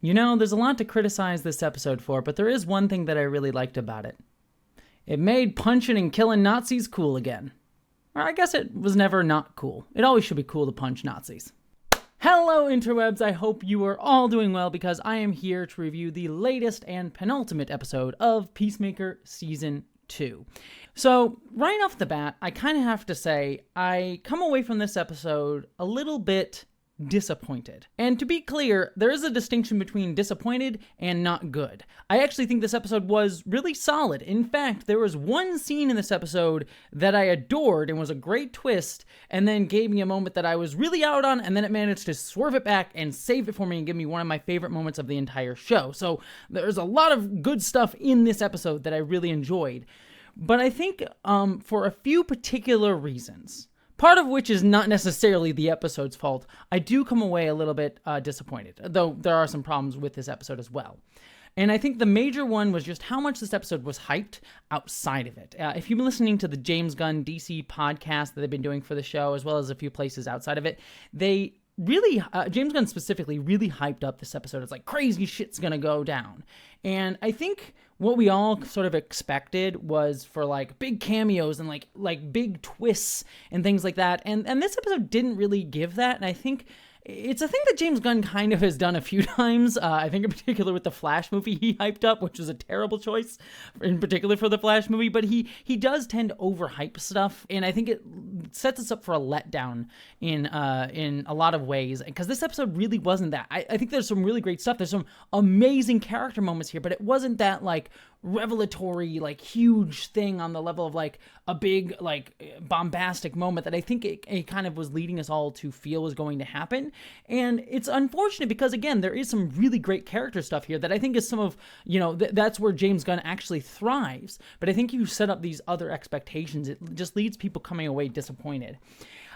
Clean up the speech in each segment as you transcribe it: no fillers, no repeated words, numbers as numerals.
You know, there's a lot to criticize this episode for, but there is one thing that I really liked about it. It made punching and killing Nazis cool again. Or I guess it was never not cool. It always should be cool to punch Nazis. Hello, interwebs! I hope you are all doing well because I am here to review the latest and penultimate episode of Peacemaker Season 2. So, right off the bat, I kind of have to say, I come away from this episode a little bit disappointed. And to be clear, there is a distinction between disappointed and not good. I actually think this episode was really solid. In fact, there was one scene in this episode that I adored and was a great twist, and then gave me a moment that I was really out on, and then it managed to swerve it back and save it for me and give me one of my favorite moments of the entire show. So there's a lot of good stuff in this episode that I really enjoyed. But I think for a few particular reasons, part of which is not necessarily the episode's fault, I do come away a little bit disappointed, though there are some problems with this episode as well. And I think the major one was just how much this episode was hyped outside of it. If you've been listening to the James Gunn DC podcast that they've been doing for the show, as well as a few places outside of it, they really, James Gunn specifically, really hyped up this episode. It's like crazy shit's gonna go down. And I think what we all sort of expected was for like big cameos and like big twists and things like that. And this episode didn't really give that. And I think it's a thing that James Gunn kind of has done a few times. I think in particular with the Flash movie he hyped up, which was a terrible choice, in particular for the Flash movie. But he does tend to overhype stuff, and I think it sets us up for a letdown in a lot of ways. Because this episode really wasn't that. I think there's some really great stuff. There's some amazing character moments here, but it wasn't that like revelatory, like huge thing on the level of like a big like bombastic moment that I think it kind of was leading us all to feel was going to happen. And it's unfortunate because again, there is some really great character stuff here that I think is some of, you know, that's where James Gunn actually thrives. But I think you set up these other expectations, it just leads people coming away disappointed.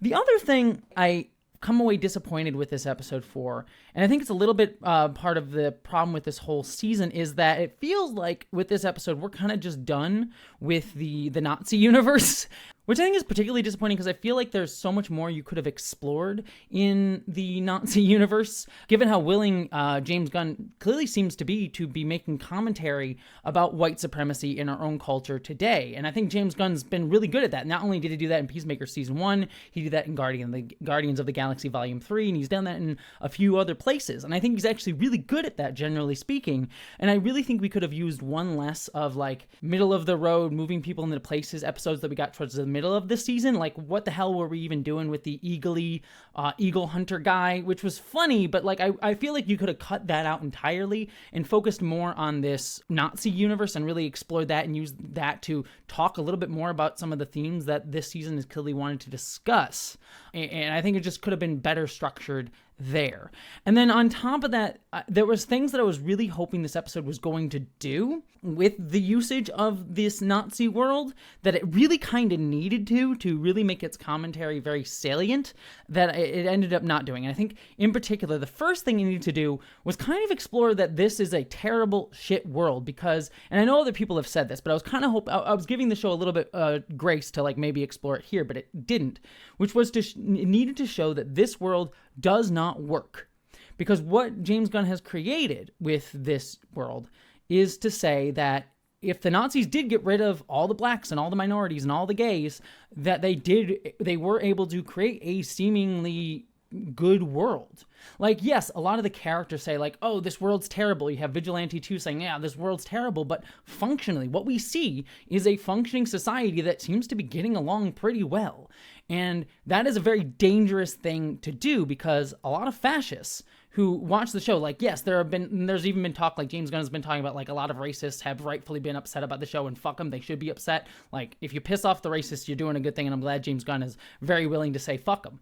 The other thing I come away disappointed with this episode for, and I think it's a little bit part of the problem with this whole season, is that it feels like with this episode we're kind of just done with the Nazi universe, which I think is particularly disappointing because I feel like there's so much more you could have explored in the Nazi universe, given how willing James Gunn clearly seems to be making commentary about white supremacy in our own culture today. And I think James Gunn's been really good at that. Not only did he do that in Peacemaker Season 1, he did that in Guardians of the Galaxy Volume 3, and he's done that in a few other places. And I think he's actually really good at that, generally speaking. And I really think we could have used one less of like middle of the road, moving people into places episodes that we got towards the middle of this season. Like, what the hell were we even doing with the eagle hunter guy, which was funny, but like I feel like you could have cut that out entirely and focused more on this Nazi universe and really explored that and used that to talk a little bit more about some of the themes that this season is clearly wanted to discuss. And I think it just could have been better structured there. And then on top of that, there was things that I was really hoping this episode was going to do with the usage of this Nazi world that it really kind of needed to really make its commentary very salient, that it ended up not doing. And I think in particular, the first thing it needed to do was kind of explore that this is a terrible shit world because, and I know other people have said this, but I was kind of I was giving the show a little bit grace to like maybe explore it here, but it didn't, which was it needed to show that this world does not work. Because what James Gunn has created with this world is to say that if the Nazis did get rid of all the blacks and all the minorities and all the gays, that they were able to create a seemingly good world. Like, yes, a lot of the characters say like, oh, this world's terrible. You have Vigilante 2 saying, yeah, this world's terrible. But functionally, what we see is a functioning society that seems to be getting along pretty well. And that is a very dangerous thing to do because a lot of fascists who watch the show, like, yes, there's even been talk, like James Gunn has been talking about, like a lot of racists have rightfully been upset about the show and fuck them, they should be upset. Like, if you piss off the racists, you're doing a good thing, and I'm glad James Gunn is very willing to say fuck them.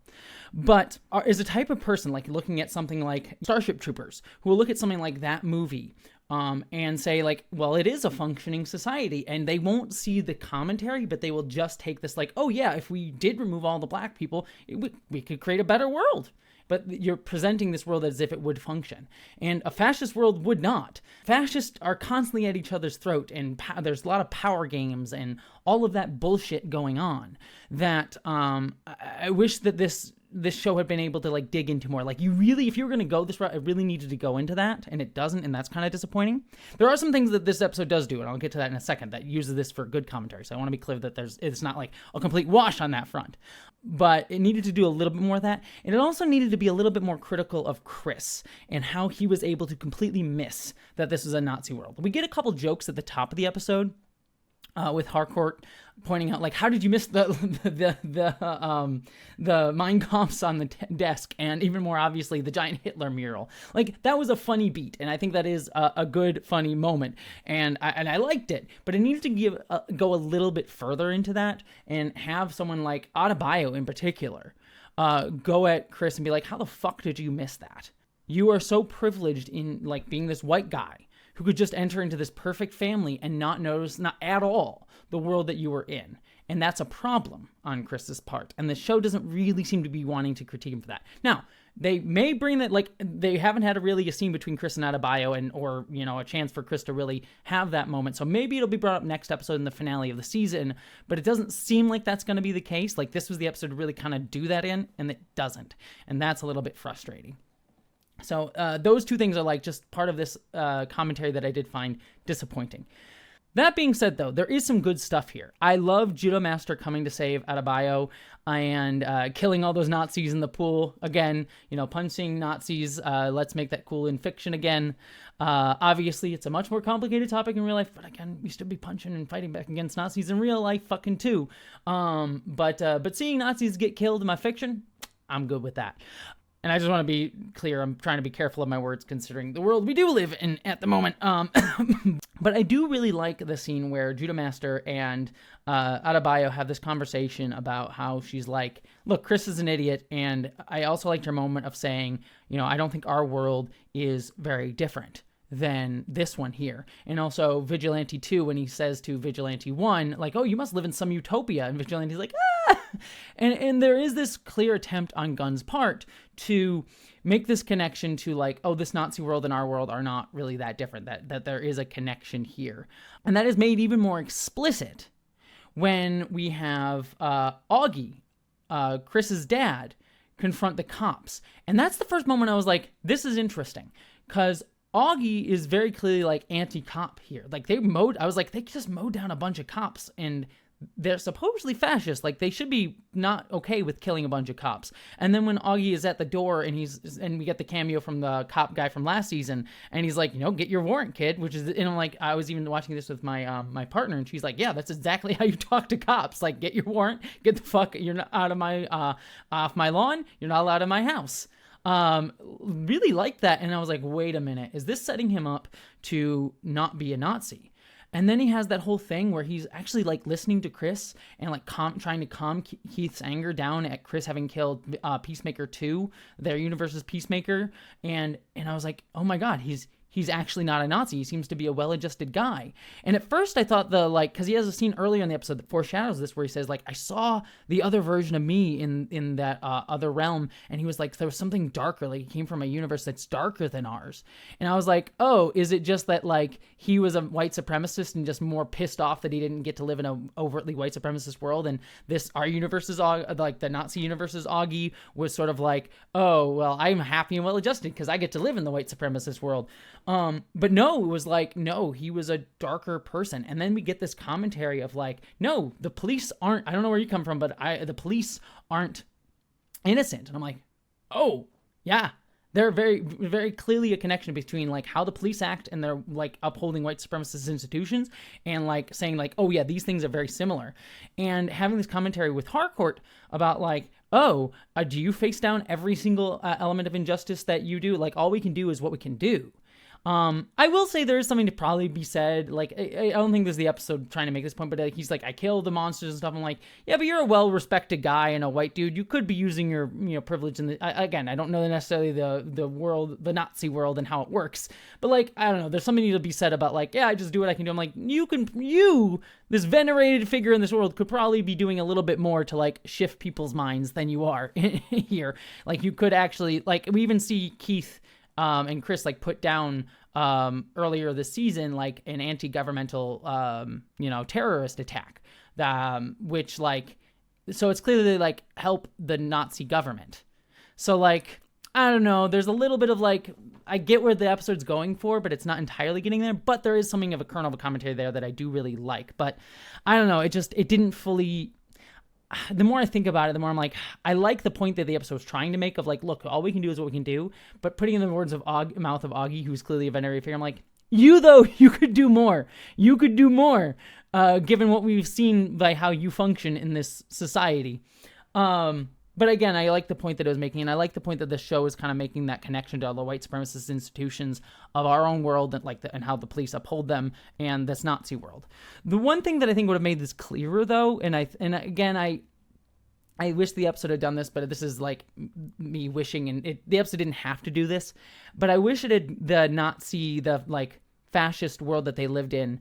But is a type of person, like looking at something like Starship Troopers, who will look at something like that movie and say like, well, it is a functioning society, and they won't see the commentary, but they will just take this like, oh yeah, if we did remove all the black people, we could create a better world. But you're presenting this world as if it would function. And a fascist world would not. Fascists are constantly at each other's throat, and there's a lot of power games and all of that bullshit going on that I wish that this this show had been able to like dig into more. Like if you were going to go this route, it really needed to go into that, and it doesn't, and that's kind of disappointing. There are some things that this episode does do, and I'll get to that in a second, that uses this for good commentary. So I want to be clear that it's not like a complete wash on that front. But it needed to do a little bit more of that. And it also needed to be a little bit more critical of Chris and how he was able to completely miss that this was a Nazi world. We get a couple jokes at the top of the episode with Harcourt pointing out, like, how did you miss the Mein Kampfs on the desk, and even more obviously the giant Hitler mural. Like, that was a funny beat, and I think that is a good funny moment, and I liked it. But it needed to go a little bit further into that, and have someone like Adebayo in particular go at Chris and be like, how the fuck did you miss that? You are so privileged in like being this white guy who could just enter into this perfect family and not notice, not at all, the world that you were in. And that's a problem on Chris's part. And the show doesn't really seem to be wanting to critique him for that. Now, they may bring that, like, they haven't had a scene between Chris and Adebayo, or, you know, a chance for Chris to really have that moment. So maybe it'll be brought up next episode in the finale of the season, but it doesn't seem like that's going to be the case. Like, this was the episode to really kind of do that in, and it doesn't. And that's a little bit frustrating. So those two things are like just part of this commentary that I did find disappointing. That being said, though, there is some good stuff here. I love Judo Master coming to save Adebayo and killing all those Nazis in the pool. Again, you know, punching Nazis. Let's make that cool in fiction again. Obviously, it's a much more complicated topic in real life, but again, we should be punching and fighting back against Nazis in real life fucking too. But seeing Nazis get killed in my fiction, I'm good with that. And I just want to be clear, I'm trying to be careful of my words considering the world we do live in at the moment. But I do really like the scene where Judo Master and Adebayo have this conversation about how she's like, look, Chris is an idiot. And I also liked her moment of saying, you know, I don't think our world is very different than this one here. And also Vigilante 2, when he says to Vigilante 1, like, oh, you must live in some utopia. And Vigilante's like, ah! And there is this clear attempt on Gunn's part to make this connection to like, oh, this Nazi world and our world are not really that different, that there is a connection here. And that is made even more explicit when we have Auggie, Chris's dad, confront the cops. And that's the first moment I was like, this is interesting, because Auggie is very clearly like anti-cop here. Like they just mowed down a bunch of cops, and they're supposedly fascist. Like they should be not okay with killing a bunch of cops. And then when Auggie is at the door and we get the cameo from the cop guy from last season, and he's like, you know, get your warrant, kid, which is, and I'm like, I was even watching this with my my partner, and she's like, yeah, that's exactly how you talk to cops. Like, get your warrant, get the fuck, you're not out of my off my lawn, you're not allowed in my house. Really liked that. And I was like, wait a minute, is this setting him up to not be a Nazi? And then he has that whole thing where he's actually like listening to Chris and like trying to calm Keith's anger down at Chris having killed Peacemaker 2, their universe's Peacemaker. And I was like, oh my God, he's actually not a Nazi. He seems to be a well-adjusted guy. And at first I thought because he has a scene earlier in the episode that foreshadows this, where he says like, I saw the other version of me in that other realm. And he was like, there was something darker, like he came from a universe that's darker than ours. And I was like, oh, is it just that like he was a white supremacist and just more pissed off that he didn't get to live in a overtly white supremacist world? And our universe's, like the Nazi universe's Auggie was sort of like, oh, well, I'm happy and well-adjusted because I get to live in the white supremacist world. But no, it was like, no, he was a darker person. And then we get this commentary of like, no, the police aren't, I don't know where you come from, but the police aren't innocent. And I'm like, oh yeah, they're very, very clearly a connection between like how the police act and they're like upholding white supremacist institutions, and like saying like, oh yeah, these things are very similar. And having this commentary with Harcourt about like, oh, do you face down every single element of injustice that you do? Like all we can do is what we can do. I will say there is something to probably be said. Like, I don't think this is the episode trying to make this point, but he's like, I killed the monsters and stuff. I'm like, yeah, but you're a well-respected guy and a white dude. You could be using your, privilege. Again, I don't know necessarily the world, the Nazi world and how it works, but like, I don't know. There's something to be said about like, yeah, I just do what I can do. I'm like, this venerated figure in this world could probably be doing a little bit more to like shift people's minds than you are here. Like you could actually, like, we even see Keith and Chris like put down earlier this season like an anti-governmental terrorist attack, which like so it's clearly they like help the Nazi government. So like, I don't know, there's a little bit of like, I get where the episode's going for, but it's not entirely getting there. But there is something of a kernel of a commentary there that I do really like. But I don't know, it didn't fully. The more I think about it, the more I'm like, I like the point that the episode was trying to make of like, look, all we can do is what we can do. But putting in the words of mouth of Auggie, who's clearly a veterinary figure, I'm like, you could do more. You could do more, given what we've seen by how you function in this society. But again, I like the point that it was making, and I like the point that the show is kind of making that connection to all the white supremacist institutions of our own world, and how the police uphold them, and this Nazi world. The one thing that I think would have made this clearer, though, and again, I wish the episode had done this, but this is like me wishing, and the episode didn't have to do this, but I wish the Nazi, the like fascist world that they lived in,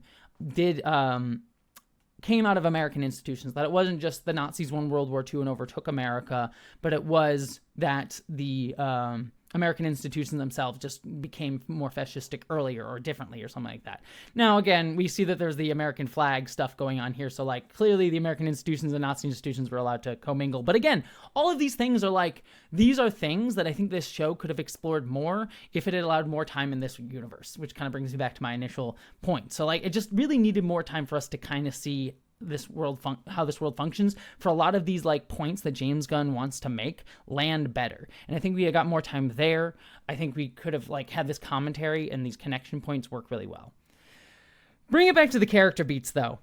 came out of American institutions, that it wasn't just the Nazis won World War II and overtook America, but it was that the American institutions themselves just became more fascistic earlier or differently or something like that. Now, again, we see that there's the American flag stuff going on here, so like clearly the American institutions and Nazi institutions were allowed to commingle. But again, all of these things are like, these are things that I think this show could have explored more if it had allowed more time in this universe, which kind of brings me back to my initial point. So like, it just really needed more time for us to kind of see this world how this world functions, for a lot of these like points that James Gunn wants to make land better. And I think we got more time there. I think we could have like had this commentary and these connection points work really well. Bring it back to the character beats, though.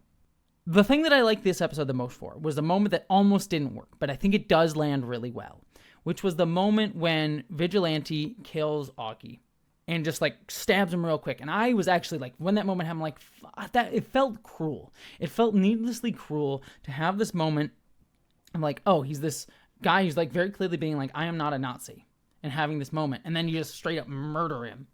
The thing that I liked this episode the most for was the moment that almost didn't work, but I think it does land really well, which was the moment when Vigilante kills Auggie and just like stabs him real quick. And I was actually like, when that moment happened, like, that it felt cruel. It felt needlessly cruel to have this moment. I'm like, oh, he's this guy who's like very clearly being like, I am not a Nazi, and having this moment, and then you just straight up murder him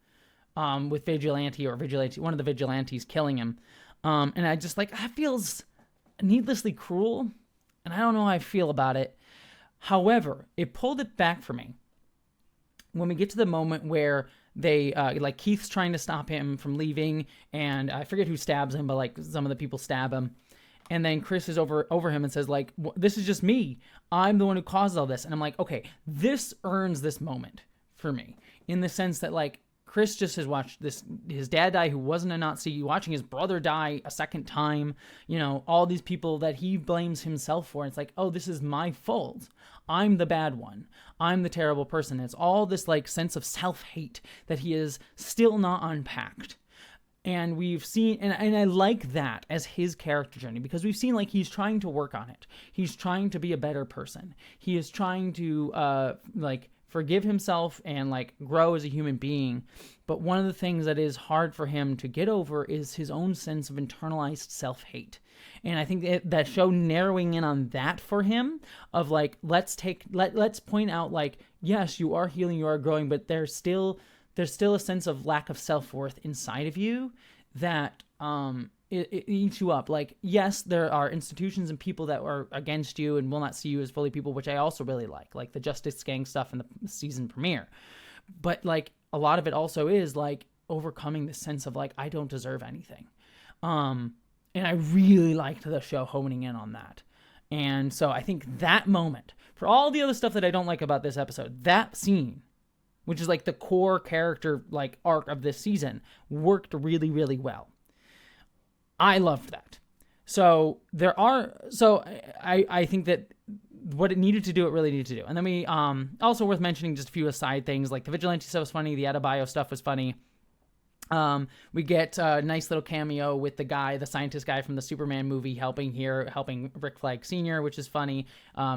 with Vigilante, one of the Vigilantes killing him. And I just like, that feels needlessly cruel, and I don't know how I feel about it. However, it pulled it back for me when we get to the moment where they like Keith's trying to stop him from leaving, and I forget who stabs him, but like some of the people stab him, and then Chris is over him and says like, this is just me, I'm the one who caused all this. And I'm like, okay, this earns this moment for me, in the sense that like Chris just has watched his dad die, who wasn't a Nazi, watching his brother die a second time, all these people that he blames himself for. It's like, oh, this is my fault. I'm the bad one. I'm the terrible person. It's all this like sense of self-hate that he is still not unpacked. And we've seen, and I like that as his character journey, because we've seen like he's trying to work on it. He's trying to be a better person. He is trying to like forgive himself and like grow as a human being. But one of the things that is hard for him to get over is his own sense of internalized self-hate. And I think that show narrowing in on that for him, of like, let's point out like, yes, you are healing, you are growing, but there's still a sense of lack of self-worth inside of you that it eats you up. Like, yes, there are institutions and people that are against you and will not see you as fully people, which I also really like the Justice Gang stuff in the season premiere. But like, a lot of it also is like overcoming the sense of like, I don't deserve anything. And I really liked the show honing in on that. And so I think that moment, for all the other stuff that I don't like about this episode, that scene, which is like the core character like arc of this season, worked really, really well. I loved that. So I think that what it needed to do, it really needed to do. And then we, also worth mentioning just a few aside things, like the Vigilante stuff was funny, the Adebayo stuff was funny. We get a nice little cameo with the scientist guy from the Superman movie helping Rick Flag Sr., which is funny.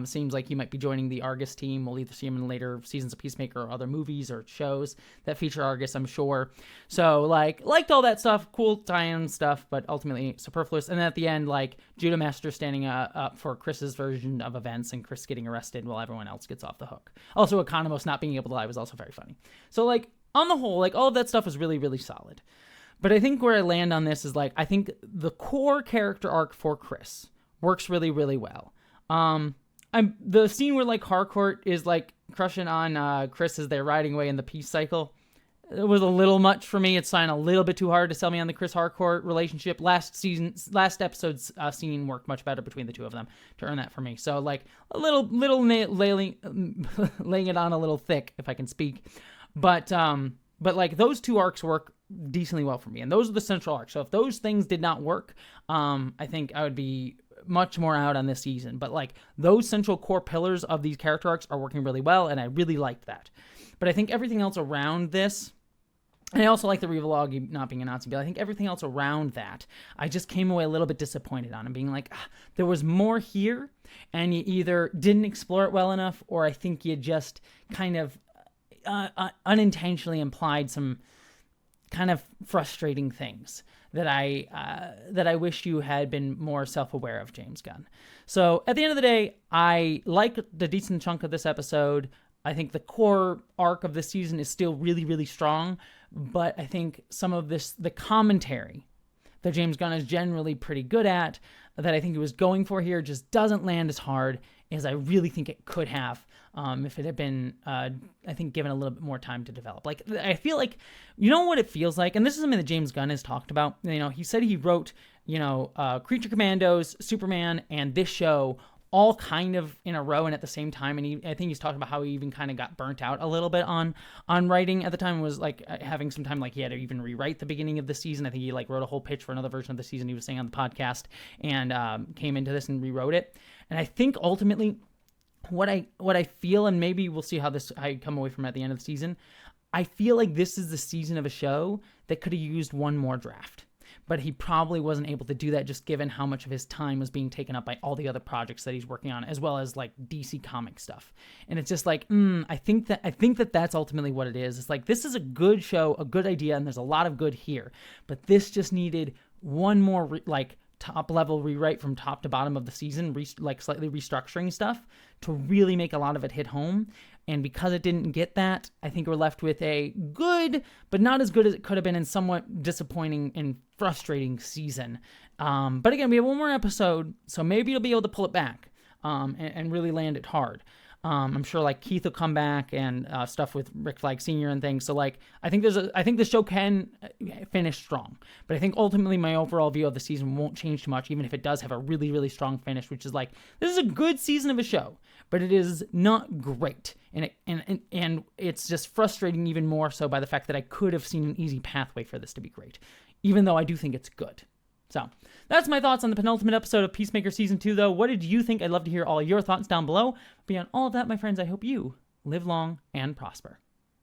Seems like he might be joining the Argus team. We'll either see him in later seasons of Peacemaker or other movies or shows that feature Argus, I'm sure. So liked all that stuff, cool tie-in stuff, but ultimately superfluous. And then at the end, like Judah Master standing up for Chris's version of events and Chris getting arrested while everyone else gets off the hook. Also, Economos not being able to lie was also very funny. So like, on the whole, like all of that stuff is really, really solid. But I think where I land on this is like, I think the core character arc for Chris works really, really well. The scene where like Harcourt is like crushing on Chris as they're riding away in the peace cycle, it was a little much for me. It's trying a little bit too hard to sell me on the Chris Harcourt relationship. Last episode's scene worked much better between the two of them to earn that for me. So like a little laying it on a little thick, if I can speak. But like those two arcs work decently well for me, and those are the central arcs. So if those things did not work, I think I would be much more out on this season. But like those central core pillars of these character arcs are working really well, and I really liked that. But I think everything else around this, and I also like the reveal Auggie not being a Nazi, but I think everything else around that, I just came away a little bit disappointed on, and being like, there was more here, and you either didn't explore it well enough, or I think you just kind of unintentionally implied some kind of frustrating things that I wish you had been more self-aware of, James Gunn. So at the end of the day, I like the decent chunk of this episode. I think the core arc of the season is still really, really strong, but I think some of the commentary that James Gunn is generally pretty good at, that I think he was going for here, just doesn't land as hard as I really think it could have if it had been, I think, given a little bit more time to develop. Like, I feel like, you know what it feels like? And this is something that James Gunn has talked about. You know, he said he wrote, Creature Commandos, Superman, and this show all kind of in a row and at the same time. And I think he's talking about how he even kind of got burnt out a little bit on writing at the time. Was like having some time, like he had to even rewrite the beginning of the season. I think he like wrote a whole pitch for another version of the season he was saying on the podcast, and came into this and rewrote it. And I think ultimately what I feel, and maybe we'll see how I come away from it at the end of the season, I feel like this is the season of a show that could have used one more draft. But he probably wasn't able to do that, just given how much of his time was being taken up by all the other projects that he's working on, as well as like DC comic stuff. And it's just like, I think that that's ultimately what it is. It's like, this is a good show, a good idea, and there's a lot of good here. But this just needed one more top level rewrite from top to bottom of the season, slightly restructuring stuff to really make a lot of it hit home. And because it didn't get that, I think we're left with a good, but not as good as it could have been, and somewhat disappointing and frustrating season. But again, we have one more episode, so maybe you'll be able to pull it back and really land it hard. I'm sure like Keith will come back and stuff with Rick Flag Sr. and things. So like, I think the show can finish strong, but I think ultimately my overall view of the season won't change too much, even if it does have a really, really strong finish, which is like, this is a good season of a show, but it is not great. And it's just frustrating even more so by the fact that I could have seen an easy pathway for this to be great, even though I do think it's good. So that's my thoughts on the penultimate episode of Peacemaker Season 2, though. What did you think? I'd love to hear all your thoughts down below. Beyond all of that, my friends, I hope you live long and prosper.